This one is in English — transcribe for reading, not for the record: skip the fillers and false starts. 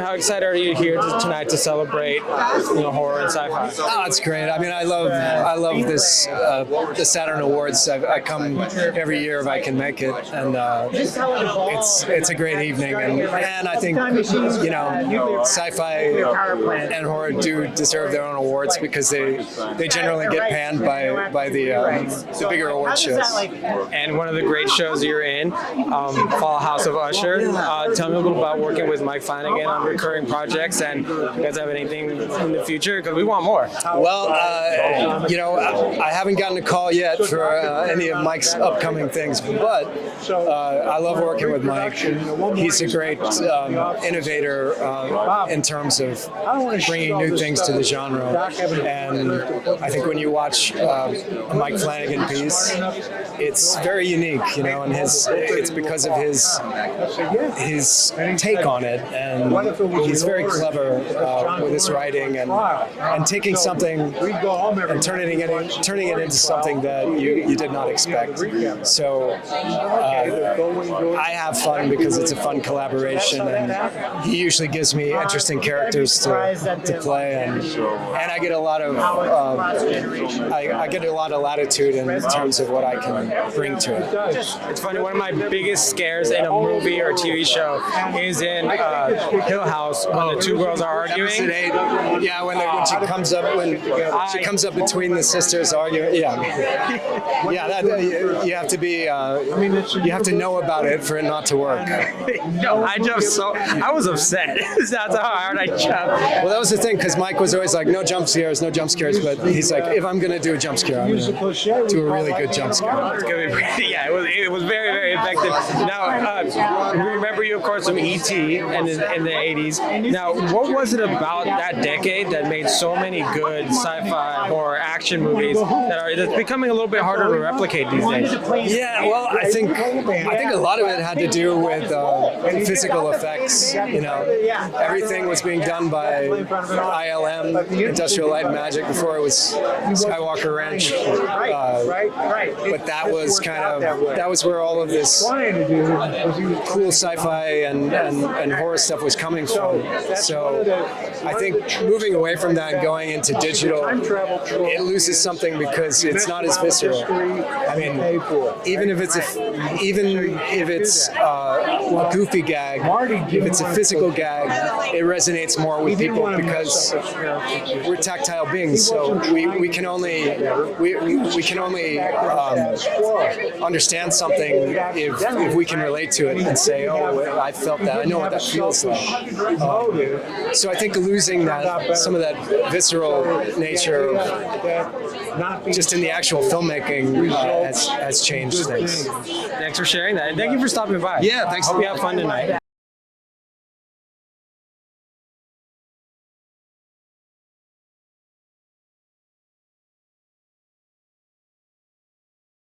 how excited are you here tonight to celebrate horror and sci-fi? Oh, it's great. I mean, I love this the Saturn Awards. I come every year if I can make it, and it's a great evening. And I think sci-fi and horror do deserve their own awards because they generally get panned by the bigger award shows. And one of the great shows you're in, Fall House of Usher. Tell me a little about working with Mike Flanagan on recurring projects, and you guys have anything in the future? Because we want more. Well, I haven't gotten a call yet for any of Mike's upcoming things, but I love working with Mike. He's a great innovator in terms of bringing new things to the genre. And I think when you watch a Mike Flanagan piece, it's very unique, and it's because of his take on it, and he's very clever with his writing and taking something and turning it into something that you did not expect. So I have fun because it's a fun collaboration, and he usually gives me interesting characters to play, and I get a lot of latitude in terms of what I can bring to it. It's funny. One of my biggest scares in a movie or TV show is in Hill House when the two girls are arguing. Yeah, when she comes up between the sisters arguing. Yeah, you have to be. You have to know about it for it not to work. No, I was upset. That's how hard I jumped. Well, that was the thing, because Mike was always like, no jump scares, but he's like, if I'm gonna do a jump scare, I'm gonna do a really good jump scare. It's gonna be pretty, it was very, very effective. Now, we remember you, of course, from E.T. in the 80s. Now, what was it about that decade that made so many good sci-fi or action movies that's becoming a little bit harder to replicate these days? Yeah, well, I think a lot of it had to do with physical effects. Everything was being done by ILM, Industrial Light and Magic, before it was Skywalker Ranch. But that was where all of this cool sci-fi and horror stuff was coming from. So I think moving away from that and going into digital, it loses something because it's not as visceral. I mean, even if it's a goofy gag, if it's a physical gag, it resonates more with people because we're tactile beings. So we can only understand something if we can relate to it and say, oh, I felt that. I know what that feels like. So I think losing some of that visceral nature, just in the actual filmmaking, has changed things. Thanks for sharing that, and thank you for stopping by. Yeah, thanks. Hope you have fun tonight.